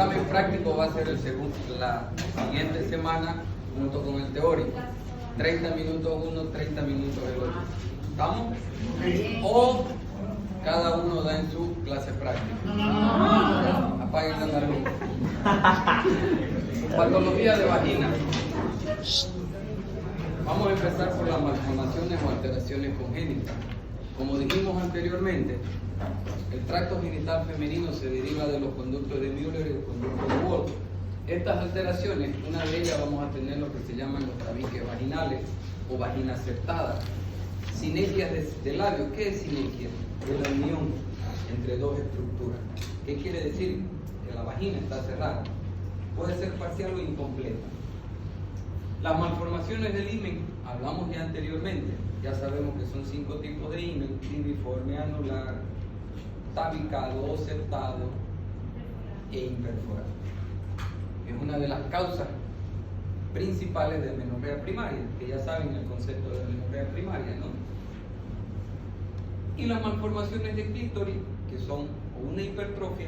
examen práctico va a ser la siguiente semana junto con el teórico. 30 minutos uno, 30 minutos el otro. ¿Estamos? O cada uno da en su clase práctica. Apaguen la luz. Patología de vagina. Vamos a empezar por las malformaciones o alteraciones congénitas. Como dijimos anteriormente, el tracto genital femenino se deriva de los conductos de Müller y el conducto de Wolff. Estas alteraciones, una de ellas vamos a tener lo que se llaman los tabiques vaginales o vagina aceptada. Sinequias de labios. ¿Qué es sinequia? Es la unión entre dos estructuras. ¿Qué quiere decir? Que la vagina está cerrada. Puede ser parcial o incompleta. Las malformaciones del himen, hablamos ya anteriormente. Ya sabemos que son 5 tipos de himen: filiforme, anular, tabicado, oceptado e imperforado. Es una de las causas principales de menorrea primaria, que ya saben el concepto de menorrea primaria, ¿no? Y las malformaciones de clítoris, que son una hipertrofia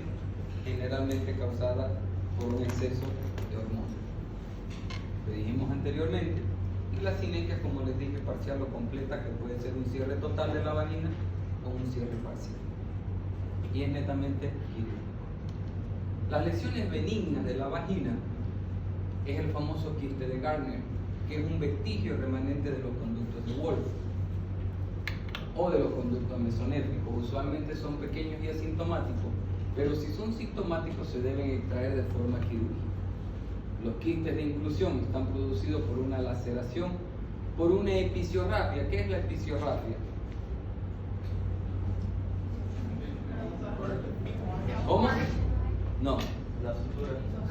generalmente causada por un exceso de hormonas. Lo dijimos anteriormente. Y la sinequia, como les dije, parcial o completa, que puede ser un cierre total de la vagina o un cierre parcial. Y es netamente quirúrgico. Las lesiones benignas de la vagina es el famoso quiste de Gardner, que es un vestigio remanente de los conductos de Wolff o de los conductos mesonéfricos. Usualmente son pequeños y asintomáticos, pero si son sintomáticos se deben extraer de forma quirúrgica. Los quistes de inclusión están producidos por una laceración, por una episiorrafia. ¿Qué es la episiorrafia? ¿Cómo? No.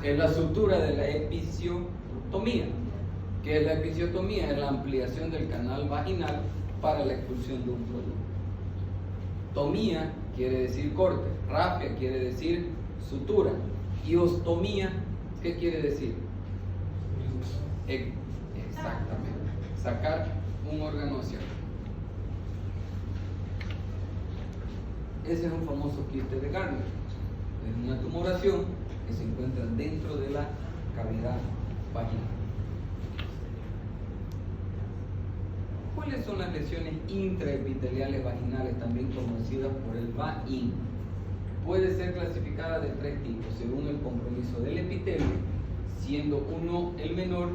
Es la sutura de la episiotomía. ¿Qué es la episiotomía? Es la ampliación del canal vaginal para la expulsión de un producto. Tomía quiere decir corte, rafia quiere decir sutura, y ostomía, ¿qué quiere decir? Exactamente, sacar un órgano hacia afuera. Ese es un famoso quiste de Gardner. Es una tumoración que se encuentra dentro de la cavidad vaginal. ¿Cuáles son las lesiones intraepiteliales vaginales, también conocidas por el VAIN? Puede ser clasificada de 3 tipos, según el compromiso del epitelio, siendo 1 el menor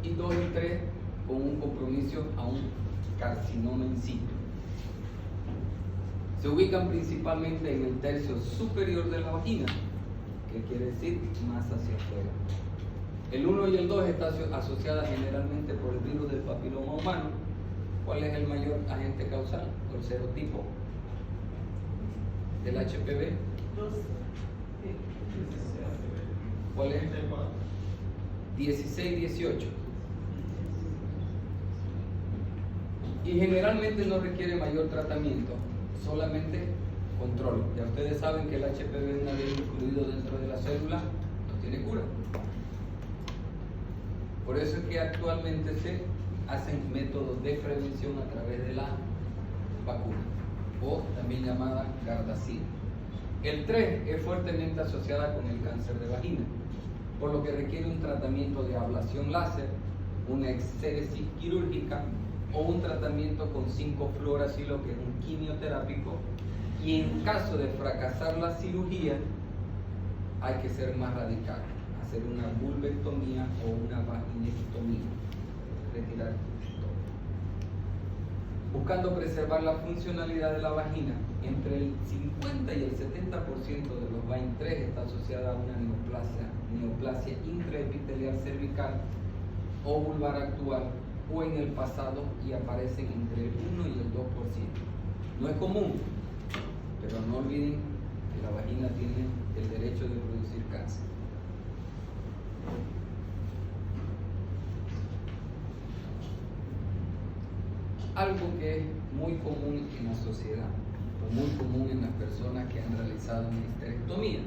y 2 y 3 con un compromiso a un carcinoma in situ. Se ubican principalmente en el tercio superior de la vagina, que quiere decir más hacia afuera. El 1 y el 2 está asociada generalmente por el virus del papiloma humano. ¿Cuál es el mayor agente causal o el serotipo del HPV? ¿Cuál es? 16-18. Y generalmente no requiere mayor tratamiento, solamente control. Ya ustedes saben que el HPV, una vez incluido dentro de la célula, no tiene cura. Por eso es que actualmente se hacen métodos de prevención a través de la vacuna, o también llamada Gardasil. El 3 es fuertemente asociada con el cáncer de vagina, por lo que requiere un tratamiento de ablación láser, una exéresis quirúrgica o un tratamiento con 5-fluoracilo, que es un quimioterápico, y en caso de fracasar la cirugía hay que ser más radical, hacer una vulvectomía o una vaginectomía, retirar todo. Buscando preservar la funcionalidad de la vagina, entre el 50 y el 70% de los VAIN 3 está asociada a una neoplasia intraepitelial cervical o vulvar actual o en el pasado, y aparecen entre el 1 y el 2%. No es común, pero no olviden que la vagina tiene el derecho de producir cáncer. Algo que es muy común en la sociedad, o muy común en las personas que han realizado una histerectomía.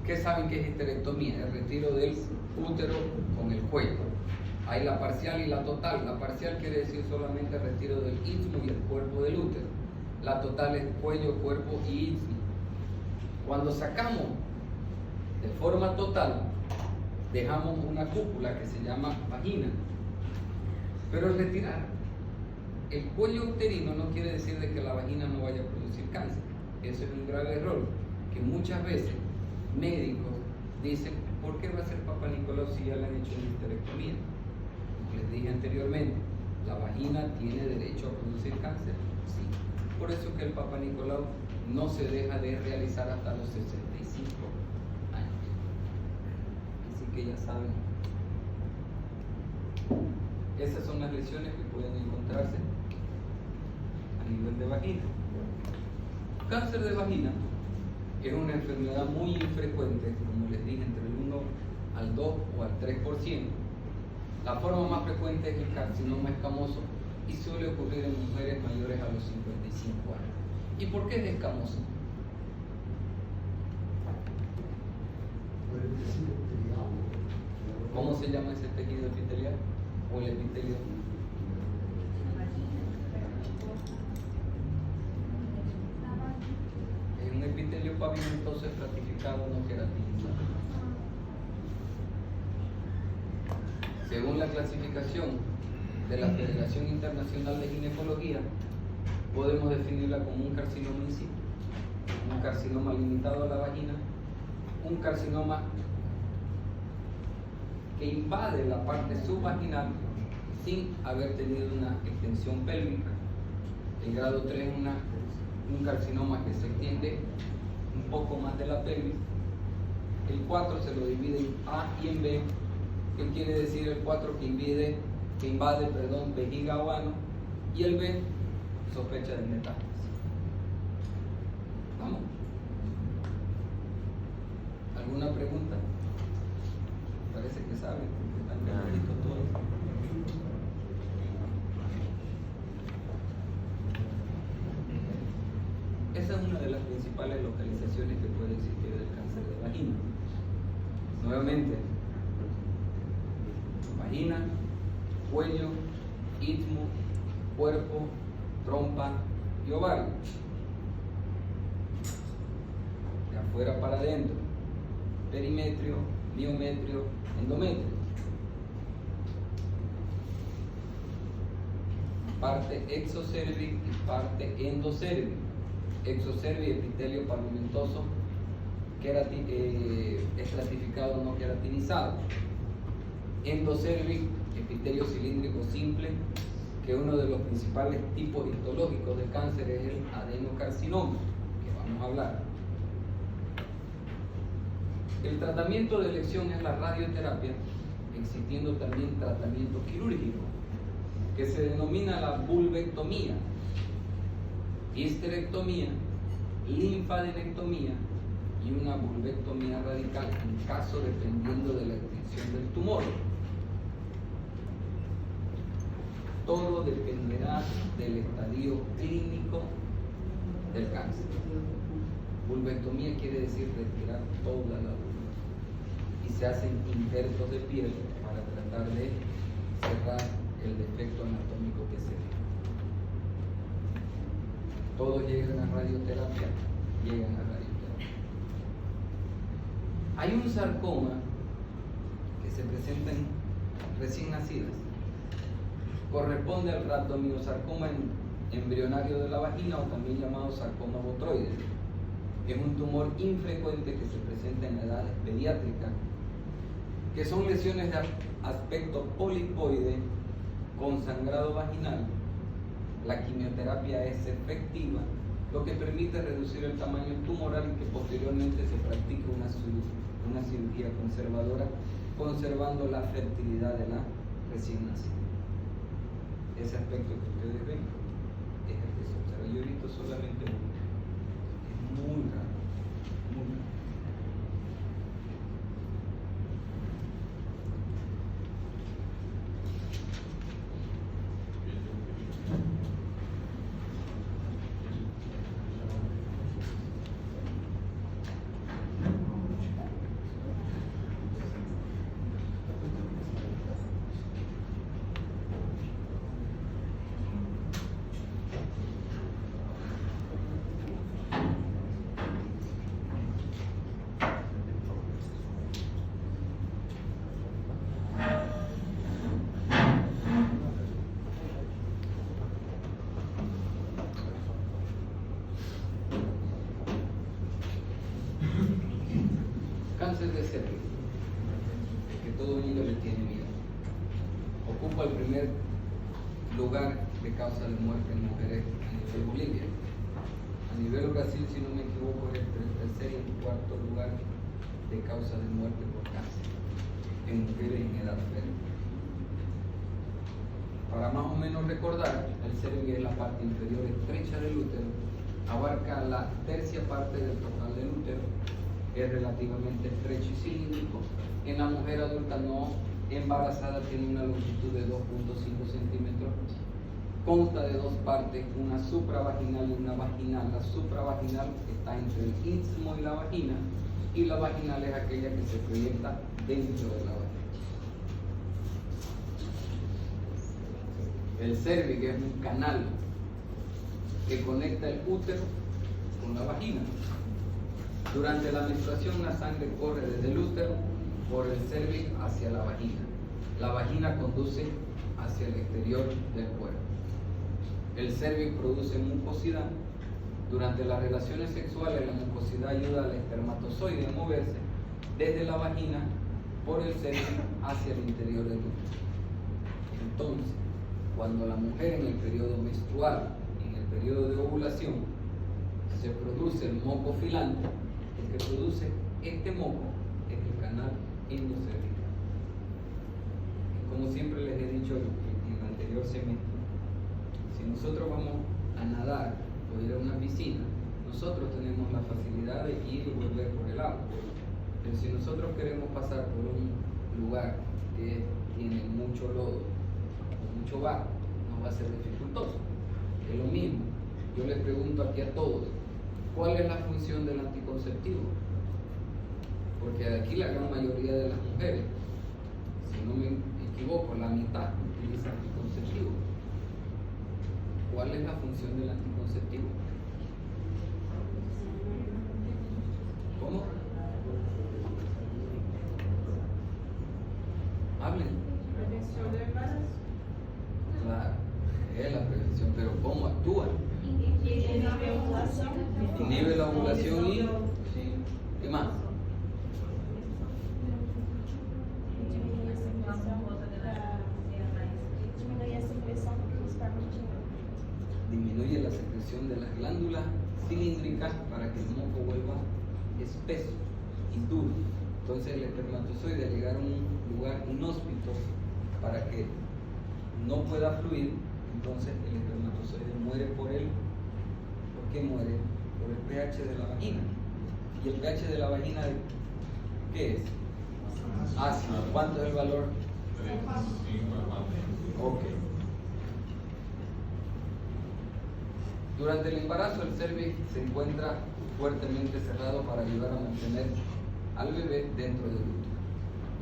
¿Qué saben que es histerectomía? El retiro del útero con el cuello. Hay la parcial y la total. La parcial quiere decir solamente el retiro del istmo y el cuerpo del útero. La total es cuello, cuerpo y istmo. Cuando sacamos De forma total, dejamos una cúpula que se llama vagina. Pero al retirar el cuello uterino no quiere decir de que la vagina no vaya a producir cáncer. Eso es un grave error, que muchas veces médicos dicen, ¿por qué va a ser Papa Nicolau si ya le han hecho una histerectomía? Como les dije anteriormente, ¿la vagina tiene derecho a producir cáncer? Sí. Por eso que el Papa Nicolau no se deja de realizar hasta los 65 años. Así que ya saben, esas son las lesiones que pueden encontrarse a nivel de vagina. Cáncer de vagina es una enfermedad muy infrecuente, como les dije, entre el 1 al 2 o al 3%. La forma más frecuente es el carcinoma escamoso y suele ocurrir en mujeres mayores a los 55 años. ¿Y por qué es escamoso? ¿Cómo se llama ese tejido epitelial o el epitelio? Es un epitelio pavimentoso estratificado no queratinizado. Según la clasificación de la Federación Internacional de Ginecología, podemos definirla como un carcinoma in situ, un carcinoma limitado a la vagina, un carcinoma que invade la parte subvaginal sin haber tenido una extensión pélvica. El grado 3 es un carcinoma que se extiende un poco más de la pelvis. El 4 se lo divide en A y en B. ¿Qué quiere decir el 4? Que invade vejiga o ano, y el B, sospecha de metástasis. ¿Vamos? ¿Alguna pregunta? Parece que saben, porque están claritos todos. Esa es una de las principales localizaciones que puede existir del cáncer de vagina. Nuevamente, vagina, cuello, istmo, cuerpo, trompa y ovario. De afuera para adentro, perimetrio, miometrio, endometrio. Parte exocervic y parte endocervic. Exocervic, epitelio pavimentoso, estratificado no queratinizado. Endocervic, epitelio cilíndrico simple, que uno de los principales tipos histológicos de cáncer es el adenocarcinoma, que vamos a hablar. El tratamiento de elección es la radioterapia, existiendo también tratamiento quirúrgico, que se denomina la vulvectomía, histerectomía, linfadenectomía y una vulvectomía radical en caso dependiendo de la extensión del tumor. Todo dependerá del estadio clínico del cáncer. Vulvectomía quiere decir retirar toda la vulva y se hacen injertos de piel para tratar de cerrar el defecto anatómico que se ve. Todos llegan a radioterapia, Hay un sarcoma que se presenta en recién nacidas. Corresponde al rhabdomyosarcoma embrionario de la vagina, o también llamado sarcoma botroide. Es un tumor infrecuente que se presenta en edades pediátricas, que son lesiones de aspecto polipoide con sangrado vaginal. La quimioterapia es efectiva, lo que permite reducir el tamaño tumoral y que posteriormente se practique una cirugía conservadora, conservando la fertilidad de la recién nacida. Ese aspecto que ustedes ven es el que se observa. Yo he visto solamente uno. Es muy raro, muy raro. Cáncer de cervix, que todo el mundo le tiene miedo. Ocupa el primer lugar de causa de muerte en mujeres a nivel Bolivia. A nivel Brasil, si no me equivoco, es el tercer y cuarto lugar de causa de muerte por cáncer en mujeres en edad fértil. Para más o menos recordar, el cervix es la parte inferior estrecha del útero, abarca la tercia parte del total del útero, es relativamente estrecho y cilíndrico. En la mujer adulta no embarazada tiene una longitud de 2.5 centímetros, consta de dos partes, una supravaginal y una vaginal. La supravaginal está entre el istmo y la vaginal es aquella que se proyecta dentro de la vagina. El cervix es un canal que conecta el útero con la vagina. Durante la menstruación la sangre corre desde el útero por el cervix hacia la vagina. La vagina conduce hacia el exterior del cuerpo. El cervix produce mucosidad. Durante las relaciones sexuales la mucosidad ayuda al espermatozoide a moverse desde la vagina por el cervix hacia el interior del útero. Entonces, cuando la mujer en el periodo menstrual, en el periodo de ovulación, se produce el moco filante, el que produce este moco es el canal endocervical. Como siempre les he dicho en el anterior semestre, si nosotros vamos a nadar o ir a una piscina, nosotros tenemos la facilidad de ir y volver por el agua. Pero si nosotros queremos pasar por un lugar que tiene mucho lodo o mucho barro, nos va a ser dificultoso. Es lo mismo. Yo les pregunto aquí a todos, ¿cuál es la función del anticonceptivo? Porque aquí la gran mayoría de las mujeres, si no me equivoco, la mitad utiliza anticonceptivo. ¿Cuál es la función del anticonceptivo? ¿Cómo? Hablen. Prevención de embarazo. Claro, es la prevención, pero ¿cómo actúa? Inhibe la ovulación. Inhibe la ovulación y ¿qué más? Disminuye la secreción de las glándulas cilíndricas para que el moco vuelva espeso y duro. Entonces el espermatozoide al llegar a un lugar inhóspito para que no pueda fluir, entonces el espermatozoide muere por él. ¿Por qué muere? Por el pH de la vagina. ¿Y el pH de la vagina qué es? Ácido. ¿Cuánto es el valor? Ok. Durante el embarazo el cervix se encuentra fuertemente cerrado para ayudar a mantener al bebé dentro del útero.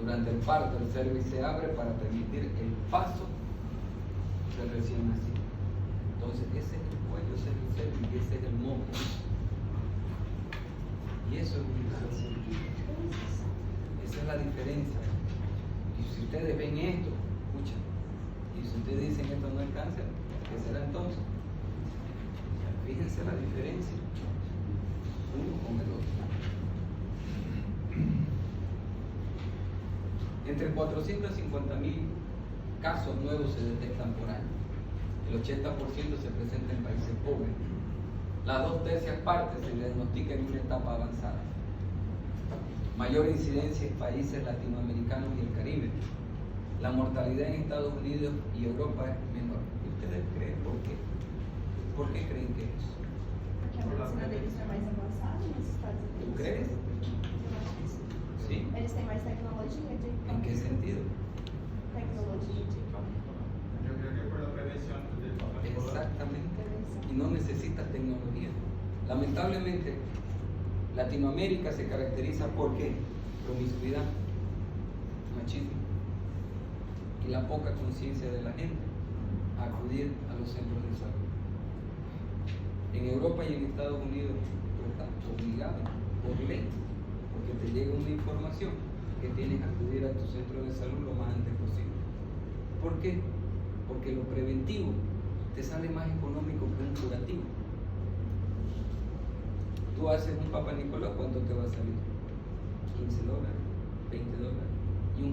Durante el parto el cervix se abre para permitir el paso del recién nacido. Entonces ese es el cuello, ese es el cervix y ese es el moco. Y eso es un cáncer. Esa es la diferencia. Y si ustedes ven esto, escuchen, y si ustedes dicen esto no es cáncer, ¿qué será entonces? Fíjense la diferencia uno con el otro. Entre 450.000 casos nuevos se detectan por año. El 80% se presenta en países pobres. Las 2/3 partes se diagnostican en una etapa avanzada. Mayor incidencia en países latinoamericanos y el Caribe. La mortalidad en Estados Unidos y Europa es menor. ¿Y ustedes creen por qué? ¿Por qué creen que es? Porque a medicina deles está mais avançada nos Estados Unidos. ¿Tú crees? ¿Sí? Eles têm mais tecnologia de ¿En qué sentido? tecnologia de Yo creo que por la prevención del papá. Exactamente. prevenção. Y no necesitas tecnología. Lamentablemente, Latinoamérica se caracteriza por ¿qué? Promiscuidad, machismo y la poca conciencia de la gente a acudir a los centros de salud. En Europa y en Estados Unidos tú estás obligado por ley, porque te llega una información que tienes que acudir a tu centro de salud lo más antes posible. ¿Por qué? Porque lo preventivo te sale más económico que un curativo. Tú haces un Papa Nicolás, ¿cuánto te va a salir? $15.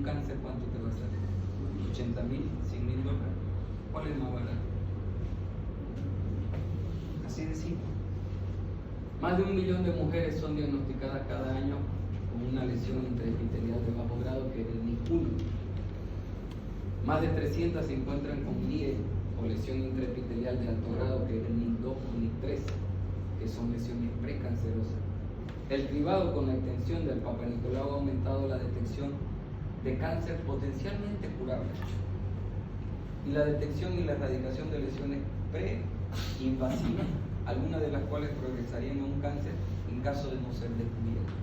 un cáncer, ¿cuánto te va a salir? $80,000, $100,000. ¿Cuál es más barato? Así de simple. Más de 1 millón de mujeres son diagnosticadas cada año con una lesión intraepitelial de bajo grado que es el NIC1. Más de 300 se encuentran con NIE o lesión intraepitelial de alto grado que es el NIC2 o NIC3, que son lesiones precancerosas. El cribado con la extensión del Papa Nicolau ha aumentado la detección de cáncer potencialmente curable y la detección y la erradicación de lesiones pre-invasivas, algunas de las cuales progresarían a un cáncer en caso de no ser descubierto.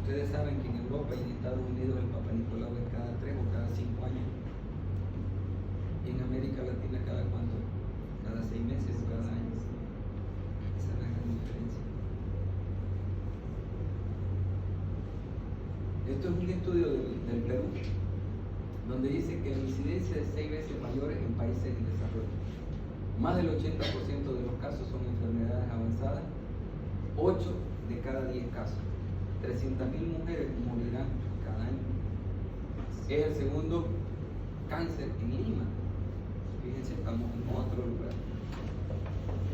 Ustedes saben que en Europa y en Estados Unidos el Papa Nicolau es cada 3 o cada 5 años. Y en América Latina cada cuánto? Cada 6 meses o cada año. Esa es la gran diferencia. Esto es un estudio del Perú, donde dice que la incidencia es 6 veces mayor en países en desarrollo. Más del 80% de los casos son enfermedades avanzadas, 8 de cada 10 casos. 300,000 mujeres morirán cada año. Es el segundo cáncer en Lima. Fíjense, estamos en otro lugar.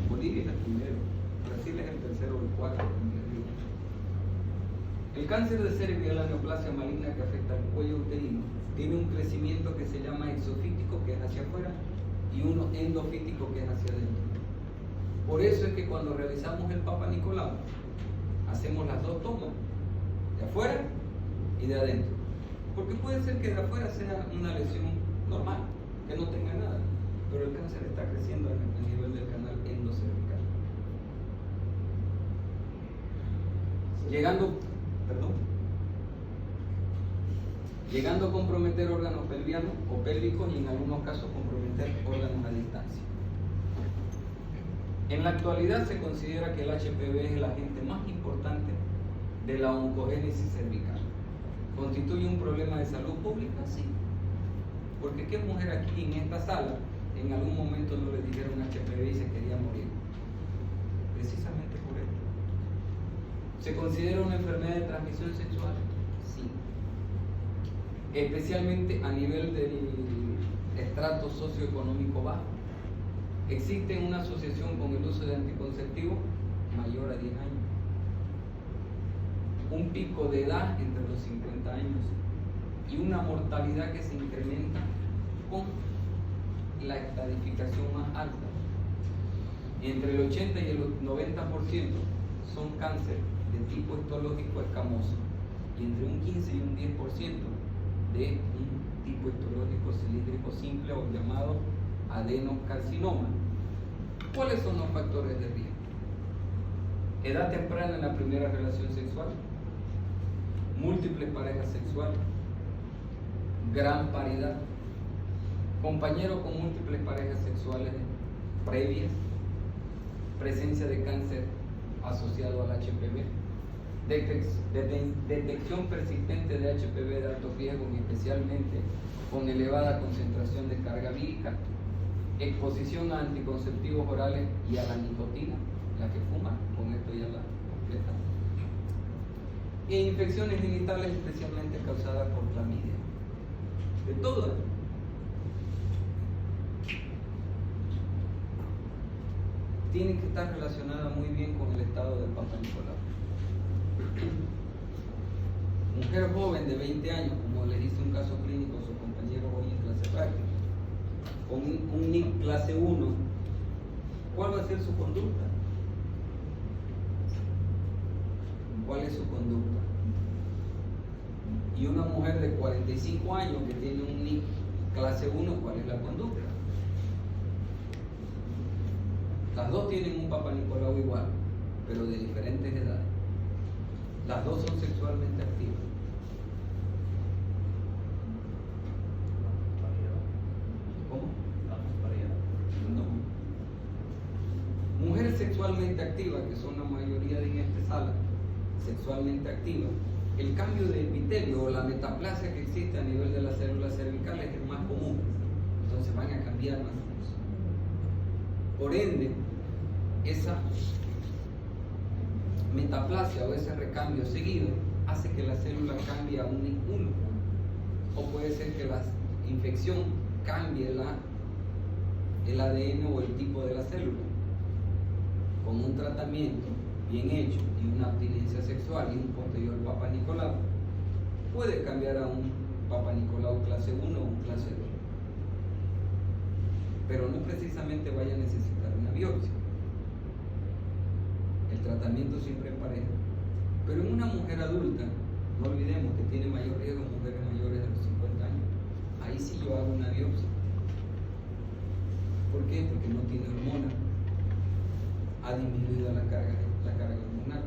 Bolivia es el primero, Brasil es el tercero o el cuarto. El cáncer de cerebro y la neoplasia maligna que afecta al cuello uterino tiene un crecimiento que se llama exofítico, que es hacia afuera, y uno endofítico, que es hacia adentro. Por eso es que cuando realizamos el Papa Nicolau, hacemos las dos tomas, de afuera y de adentro. Porque puede ser que de afuera sea una lesión normal, que no tenga nada, pero el cáncer está creciendo a nivel del canal endocervical. Llegando a comprometer órganos pelvianos o pélvicos y en algunos casos comprometer órganos a distancia. En la actualidad se considera que el HPV es el agente más importante de la oncogénesis cervical. ¿Constituye un problema de salud pública? Sí. Porque ¿qué mujer aquí en esta sala en algún momento no le dijeron HPV y se quería morir? Precisamente por esto. ¿Se considera una enfermedad de transmisión sexual? Sí. Especialmente a nivel del estrato socioeconómico bajo. ¿Existe una asociación con el uso de anticonceptivos? Mayor a 10 años. Un pico de edad entre los 50 años y una mortalidad que se incrementa con la estadificación más alta. Entre el 80 y el 90% son cáncer de tipo histológico escamoso y entre un 15 y un 10% de un tipo histológico cilíndrico simple o llamado adenocarcinoma. ¿Cuáles son los factores de riesgo? Edad temprana en la primera relación sexual, múltiples parejas sexuales, gran paridad, compañeros con múltiples parejas sexuales previas, presencia de cáncer asociado al HPV, detección persistente de HPV de alto riesgo, especialmente con elevada concentración de carga vírica, exposición a anticonceptivos orales y a la nicotina, la que fuma, con esto ya la completa, e infecciones genitales especialmente causadas por clamidia. De todo esto. Tiene que estar relacionada muy bien con el estado del Papa Nicolau. Mujer joven de 20 años, como les hice un caso clínico a su compañero hoy en clase práctica, con un NIC clase 1, ¿cuál va a ser su conducta? ¿Cuál es su conducta? Y una mujer de 45 años que tiene un NIC clase 1, ¿cuál es la conducta? Las dos tienen un Papa Nicolau igual, pero de diferentes edades. Las dos son sexualmente activas. ¿Cómo? No. Mujeres sexualmente activas, que son la mayoría de en esta sala, sexualmente activas, el cambio de epitelio o la metaplasia que existe a nivel de las células cervicales es más común. Entonces van a cambiar más. Por ende, esa metaplasia o ese recambio seguido hace que la célula cambie a un NIC1 o puede ser que la infección cambie el ADN o el tipo de la célula. Con un tratamiento bien hecho y una abstinencia sexual y un posterior Papa Nicolau, puede cambiar a un Papa Nicolau clase 1 o un clase 2. Pero no precisamente vaya a necesitar una biopsia. El tratamiento siempre en pareja. Pero en una mujer adulta, no olvidemos que tiene mayor riesgo en mujeres mayores de los 50 años. Ahí sí yo hago una biopsia. ¿Por qué? Porque no tiene hormona. Ha disminuido la carga hormonal.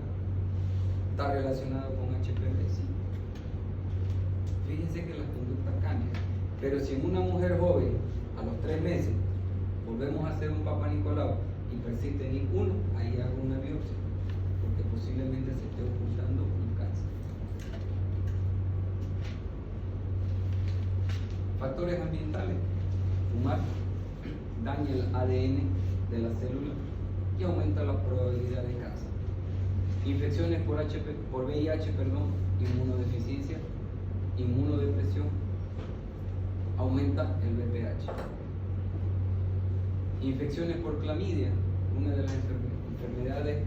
¿Está relacionado con HPV? Sí. Fíjense que las conductas cambian. Pero si en una mujer joven, a los 3 meses, volvemos a hacer un Papa Nicolau y persiste ninguno, ahí hago una biopsia, porque posiblemente se esté ocultando un cáncer. Factores ambientales. Fumar daña el ADN de la célula y aumenta la probabilidad de cáncer. Infecciones por VIH, inmunodeficiencia, inmunodepresión, aumenta el VPH. Infecciones por clamidia, una de las enfermedades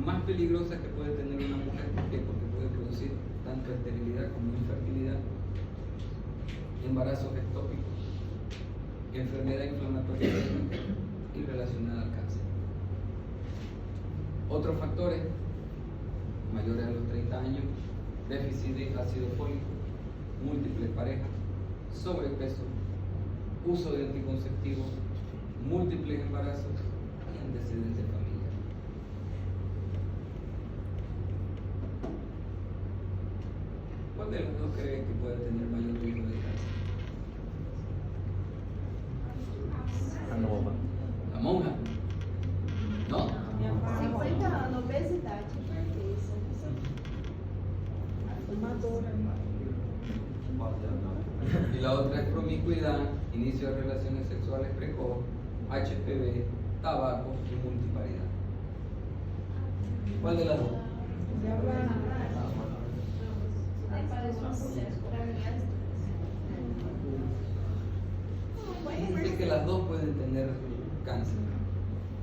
más peligrosas que puede tener una mujer. ¿Por qué? Porque puede producir tanto esterilidad como infertilidad, embarazos ectópicos, enfermedad inflamatoria y relacionada al cáncer. Otros factores mayores a los 30 años: déficit de ácido fólico, múltiples parejas, sobrepeso, uso de anticonceptivos, múltiples embarazos y antecedentes familiares. ¿Cuál de los dos cree que puede tener mayor riesgo de cáncer? La monja. ¿No? 50 anos, obesidade, hipertensão, fumadora. Y la otra es promiscuidad, inicio de relaciones sexuales precoz, HPV, tabaco y multiparidad. ¿Cuál de las dos? Fíjense que las dos pueden tener cáncer,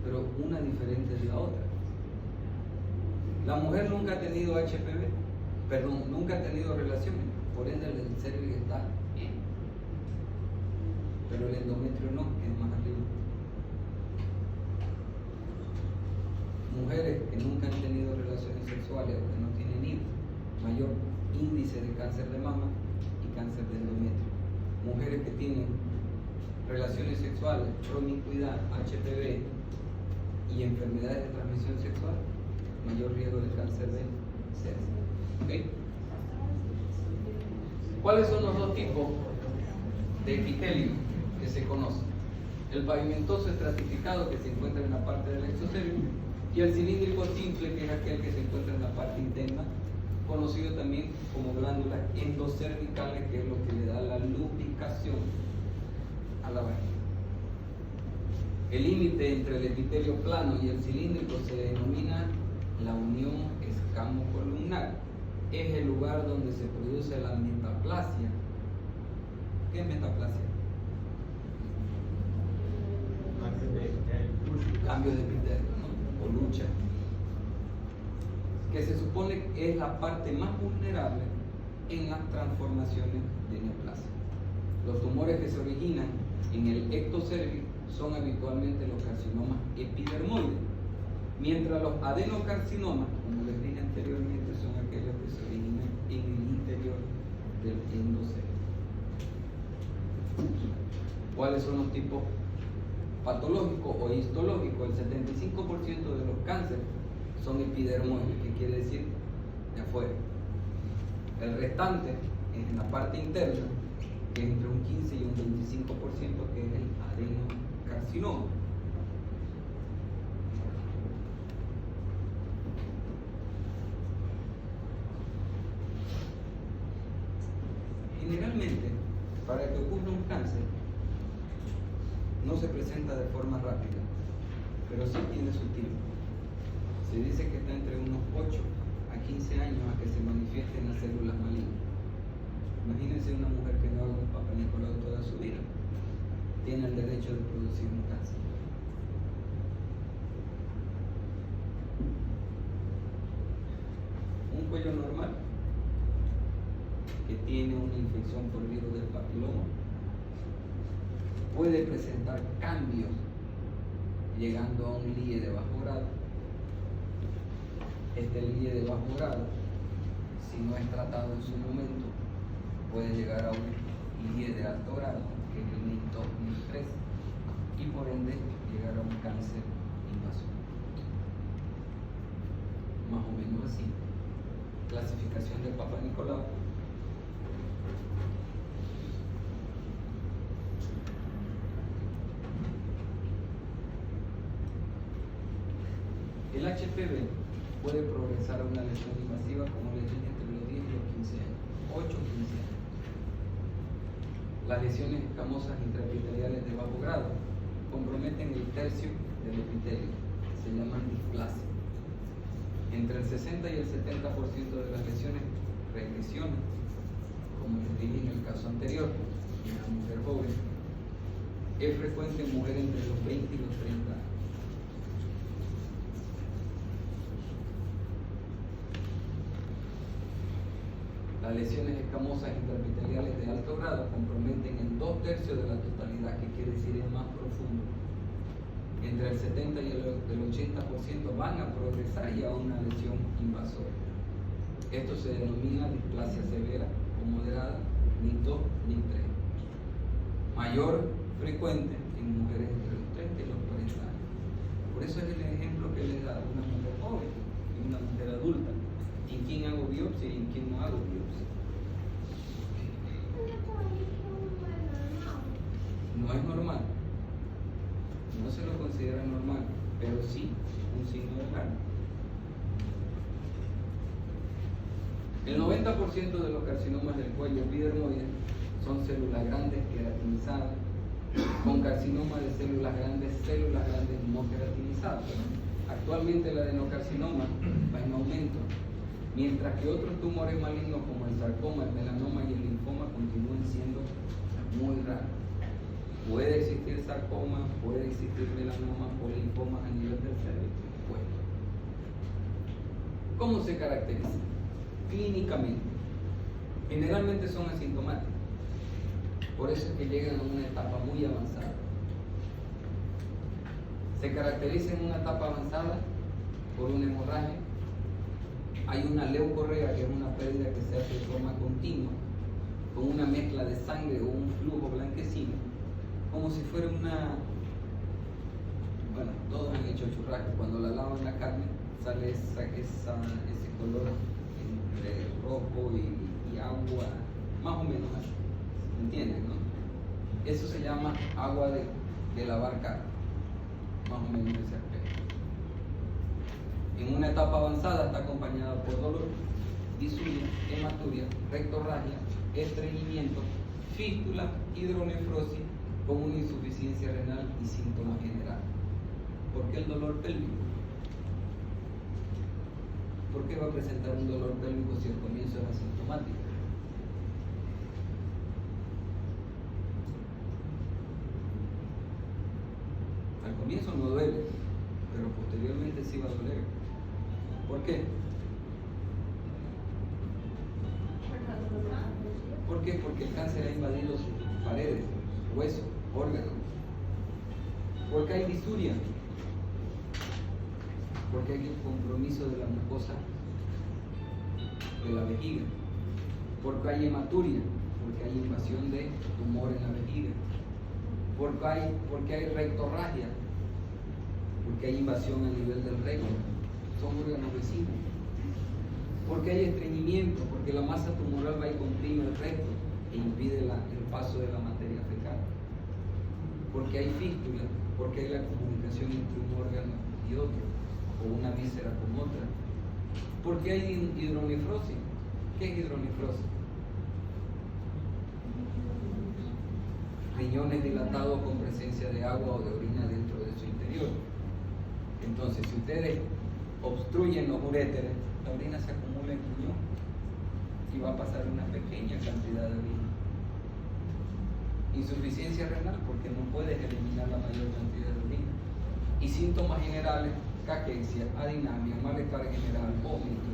pero una diferente de la otra. La mujer nunca ha tenido nunca ha tenido relaciones, por ende el cervix está bien, pero el endometrio no, es más arriba. Mujeres que nunca han tenido relaciones sexuales o que no tienen hijos, mayor índice de cáncer de mama y cáncer de endometrio. Mujeres que tienen relaciones sexuales, promiscuidad, HPV y enfermedades de transmisión sexual, mayor riesgo de cáncer de cervix. ¿Okay? ¿Cuáles son los dos tipos de epitelio que se conocen? El pavimentoso estratificado, que se encuentra en la parte del exocervix, y el cilíndrico simple, que es aquel que se encuentra en la parte interna, conocido también como glándulas endocervicales, que es lo que le da la lubricación a la vagina. El límite entre el epitelio plano y el cilíndrico se denomina la unión escamocolumnar. Es el lugar donde se produce la metaplasia. ¿Qué es metaplasia? Cambio de epitelio, ¿no? O lucha. Que se supone que es la parte más vulnerable en las transformaciones de neoplasia. Los tumores que se originan en el ectocervix son habitualmente los carcinomas epidermoides, mientras los adenocarcinomas, como les dije anteriormente, son aquellos que se originan en el interior del endocervix. ¿Cuáles son los tipos patológicos o histológicos? El 75% de los cánceres son epidermoides, que quiere decir de afuera. El restante es en la parte interna, que es entre un 15 y un 25%, que es el adenocarcinoma. Generalmente, para que ocurra un cáncer, no se presenta de forma rápida, pero sí tiene su tiempo. Se dice que está entre unos 8 a 15 años a que se manifiesten las células malignas. que tiene una infección por virus del papiloma puede presentar cambios llegando a un LIE de bajo grado. Este LIE de bajo grado, si no es tratado en su momento, puede llegar a un LIE de alto grado, que es el NIT 2, NIT 3, y por ende llegar a un cáncer invasor. Más o menos así. Clasificación de Papa Nicolau. El HPV puede progresar a una lesión invasiva, como les dije, entre los 10 y los 15 años, 8 o 15 años. Las lesiones escamosas intraepiteliales de bajo grado comprometen el tercio del epitelio, se llaman displasia. Entre el 60 y el 70% de las lesiones regresionan, como les dije en el caso anterior, en la mujer joven. Es frecuente en mujeres entre los 20 y los 30 años. Las lesiones escamosas intraepiteliales de alto grado comprometen en 2/3 de la totalidad, que quiere decir es más profundo. Entre el 70 y el 80% van a progresar ya a una lesión invasora. Esto se denomina displasia severa o moderada, NIT 2, NIT 3. Mayor frecuente en mujeres entre los 30 y los 40 años. Por eso es el ejemplo que les da una mujer joven y una mujer adulta. ¿En quién hago biopsia y en quién no hago biopsia? No es normal. No se lo considera normal, pero sí un signo de alarma. El 90% de los carcinomas del cuello epidermoide son células grandes queratinizadas, con carcinoma de células grandes no queratinizadas. Actualmente el adenocarcinoma va en aumento, mientras que otros tumores malignos como el sarcoma, el melanoma y el linfoma continúan siendo muy raros. ¿Puede existir sarcoma, puede existir melanoma o linfomas a nivel del cerebro? Puede. ¿Cómo se caracteriza? Clínicamente. Generalmente son asintomáticos. Por eso es que llegan a una etapa muy avanzada. Se caracteriza en una etapa avanzada por una hemorragia. Hay una leucorrea, que es una pérdida que se hace de forma continua, con una mezcla de sangre o un flujo blanquecino, como si fuera una... Bueno, todos han hecho churrasco. Cuando la lavan la carne sale ese color entre rojo y agua, más o menos así. ¿Entienden, no? Eso se llama agua de lavar carne, más o menos ese aspecto. En una etapa avanzada está acompañada por dolor, disuria, hematuria, rectorragia, estreñimiento, fístula, hidronefrosis, con una insuficiencia renal y síntomas generales. ¿Por qué el dolor pélvico? ¿Por qué va a presentar un dolor pélvico si el comienzo es asintomático? Al comienzo no duele, pero posteriormente sí va a doler. ¿Por qué? ¿Por qué? Porque el cáncer ha invadido sus paredes, huesos, órganos. Porque hay disuria. Porque hay un compromiso de la mucosa de la vejiga. Porque hay hematuria. Porque hay invasión de tumor en la vejiga. Porque hay rectorragia. Porque hay invasión a nivel del recto. Son órganos vecinos. Porque hay estreñimiento. Porque la masa tumoral va y comprime el recto e impide el paso de la materia fecal. Porque hay fístula, porque hay la comunicación entre un órgano y otro, o una víscera con otra. Porque hay hidronefrosis. ¿Qué es hidronefrosis? Riñones dilatados con presencia de agua o de orina dentro de su interior. Entonces, si ustedes obstruyen los uréteres, la orina se acumula en el riñón y va a pasar una pequeña cantidad de orina. Insuficiencia renal, porque no puedes eliminar la mayor cantidad de orina. Y síntomas generales: caquexia, adinamia, malestar general, vómito.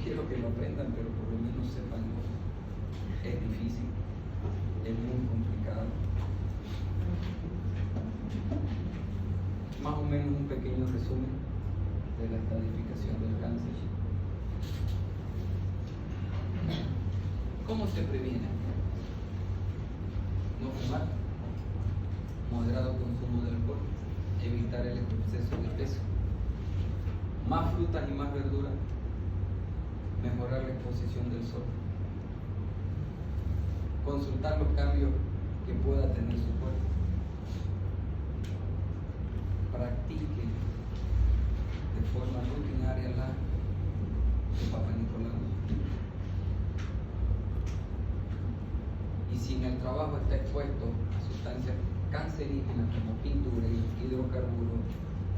quiero que lo aprendan, pero por lo menos sepan. Es difícil, es muy complicado. Más o menos un pequeño resumen de la estadificación del cáncer. ¿Cómo se previene? No fumar, moderado consumo de alcohol, evitar el exceso de peso, más frutas y más verduras, mejorar la exposición del sol, consultar los cambios que pueda tener su cuerpo, practique de forma rutinaria la de Papa Nicolau. Y si en el trabajo está expuesto a sustancias cancerígenas como pintura, hidrocarburos,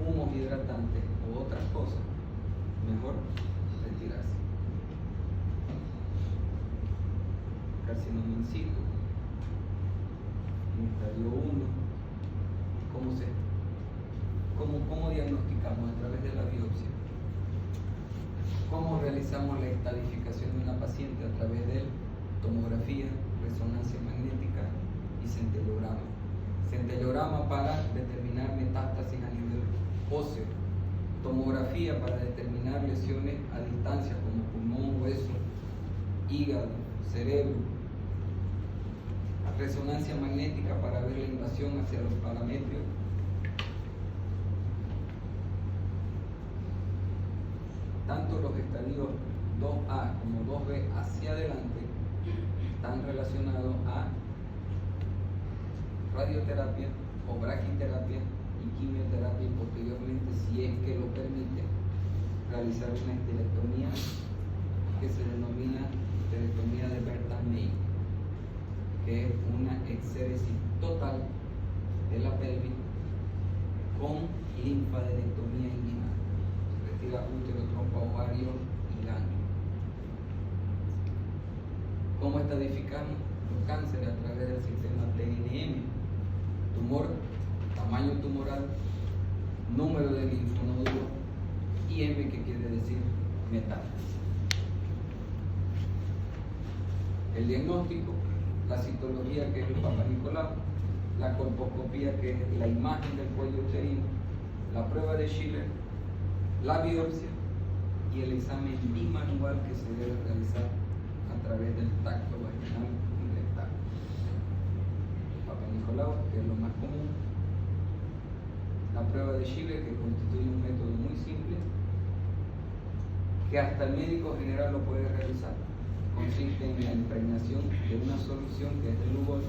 humos hidratantes o otras cosas, mejor retirarse. Carcinoma in situ, en estadio 1, ¿cómo diagnosticamos? A través de la biopsia. ¿Cómo realizamos la estadificación de una paciente? A través de tomografía, resonancia magnética y centellograma. Centellograma para determinar metástasis a nivel óseo. Tomografía para determinar lesiones a distancia como pulmón, hueso, hígado, cerebro. Resonancia magnética para ver la invasión hacia los parametrios. Tanto los estadios 2A como 2B hacia adelante están relacionados a radioterapia o braquiterapia y quimioterapia y posteriormente, si es que lo permite, realizar una esterectomía que se denomina esterectomía de Bertham-May, que es una exéresis total de la pelvis con linfadenectomía inguinal. Retira útero, trompa, ovario y ganglio. ¿Cómo estadificamos los cánceres? A través del sistema TNM. Tumor, tamaño tumoral, número de linfonodulos y M, que quiere decir metástasis. El diagnóstico, la citología, que es el Papa Nicolau, la colposcopía, que es la imagen del cuello uterino, la prueba de Schiller, la biopsia y el examen bimanual que se debe realizar a través del tacto vaginal y rectal. Papa Nicolau, que es lo más común, la prueba de Schiller, que constituye un método muy simple, que hasta el médico general lo puede realizar. Consiste en la impregnación de una solución que es el Lugol,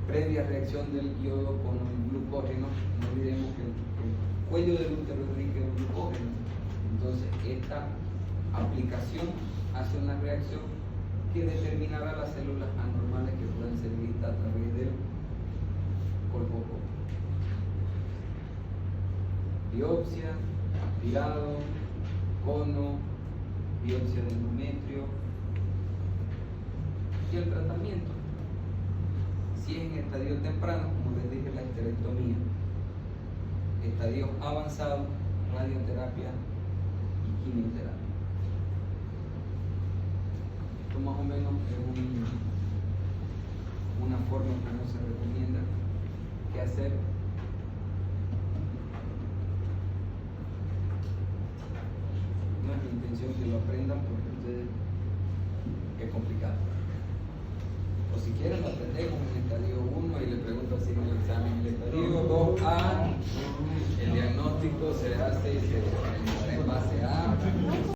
previa reacción del yodo con el glucógeno. No olvidemos que el cuello del útero es rico en glucógeno. Entonces, esta aplicación hace una reacción que determinará las células anormales que pueden ser vistas a través del colposcopio. Biopsia, aspirado, cono, biopsia de endometrio y el tratamiento. Si es en estadio temprano, como les dije, la esterectomía. Estadios avanzados, radioterapia y quimioterapia. Esto más o menos es una forma como se recomienda qué hacer. No es mi intención que lo aprendan porque ustedes es complicado. O si quieren lo aprendemos en el estadio 1 y le pregunto así en el examen. En el estadio 2A, el diagnóstico se hace y se realiza en base a